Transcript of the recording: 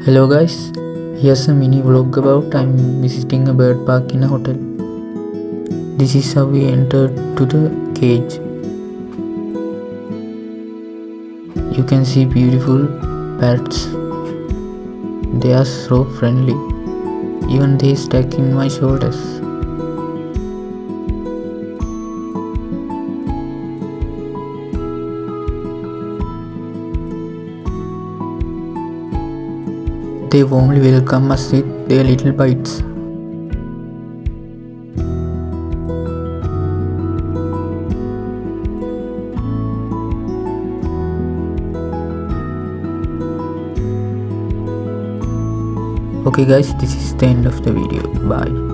Hello guys, here's a mini vlog about I'm visiting a bird park in a hotel. This is how we entered to the cage. You can see beautiful parrots. They are so friendly. Even they stuck in my shoulders. They warmly welcome us with their little bites. Okay guys, this is the end of the video. Bye.